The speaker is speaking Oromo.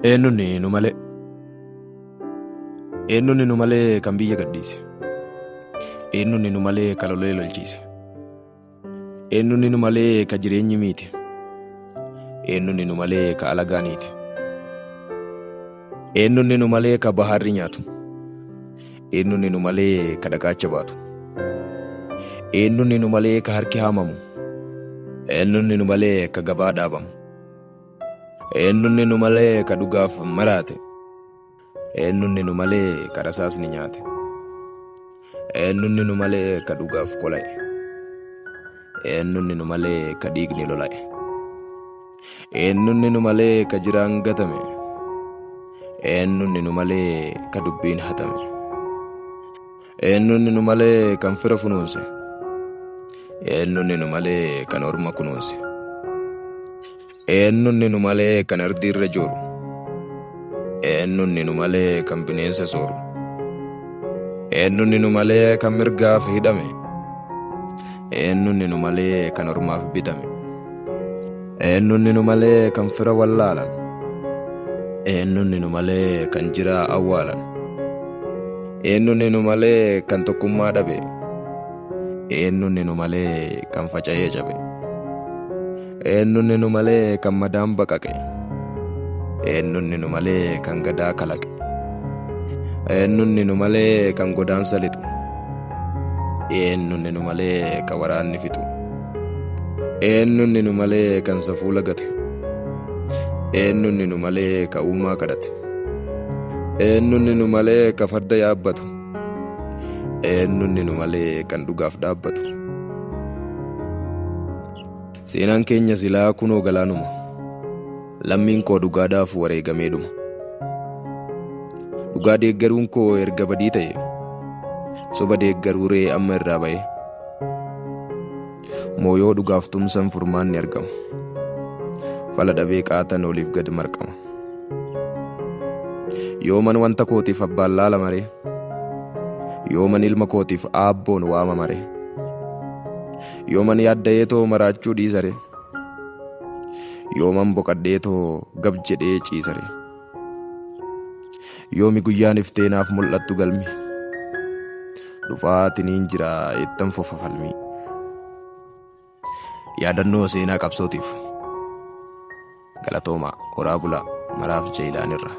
Eenyuun nu malee. Eenyuun nu malee kan biyya gadhiise. Eenyuun nu malee kan lolee lolchiise. Eenyuun nu malee kan jireenyi miite. Eenyuun nu malee kan alagaaniiti. Eenyuun nu malee kan baharri nyaatu. Eenyuun nu malee kan dhagaacha baatu. Eenyuun nu malee kan harki haamamu. Eenyuun nu malee kan gabaa dhaabamu. Eenyuun nu malee kan dhugaaf maraate. Eenyuun nu malee kan rasaasni nyaate. Eenyuun nu malee kan dhugaaf kola'e. Eenyuun nu malee kan dhiigni lola'e. Eenyuun nu malee kan jiraan gatame. Eenyuun nu malee kan dubbiin hatame. Eenyuun nu malee kan fira funuunse. Eenyuun nu malee kan orma kunuunse. Eenyuun nu malee kan ardiirra jooru. Eenyuun nu malee kan bineensa sooru. Eenyuun nu malee kan mirgaaf hidhame. Eenyuun nu malee kan ormaaf bitame. Eenyuun nu malee kan fira wallaalan. Eenyuun nu malee kan jiraa awwaalan. Eenyuun nu malee kan tokkummaa dhabe. Eenyuun nu malee kan faca'ee cabe. Eenyuun nu malee kan madaan baqaqe. Eenyuun nu malee kan gadaa kalaqe. Eenyuun nu malee kan godaansa lixu. Eenyuun nu malee kan waraanni fixu. Eenyuun nu malee kan safuu lagate. Eenyuun nu malee kan uumaa kadhate. Eenyuun nu malee kan farda yaabbatu. Eenyuun nu malee kan dhugaaf dhaabbatu. Seenaan keenya silaa kunoo galaanuma. Lammiin koo dhugaadhaaf wareegamee dhuma. Dhugaa deeggaruun koo erga badii ta'e. Soba deeggaruu ree amma irraa ba'e. Mooyoo dhugaaf tumsan furmaanni argama. Fala dhabee qaatan oliif gad marqama. Yooman wanta kootiif abbaan laala maree. Yooman ilma kootiif aabboon waama maree. Yooman yaadda'eetoo maraachuu dhiisare. Yooman boqadheetoo gab jedhee ciisare. Yoomi guyyaan ifteenaaf mul'attu galmi. Dhufaatiniin jira ittan fofa falmii. Yaadannoo seenaa qabsootiif. Galatoomaa horaa bulaa maraaf jeelaan irra.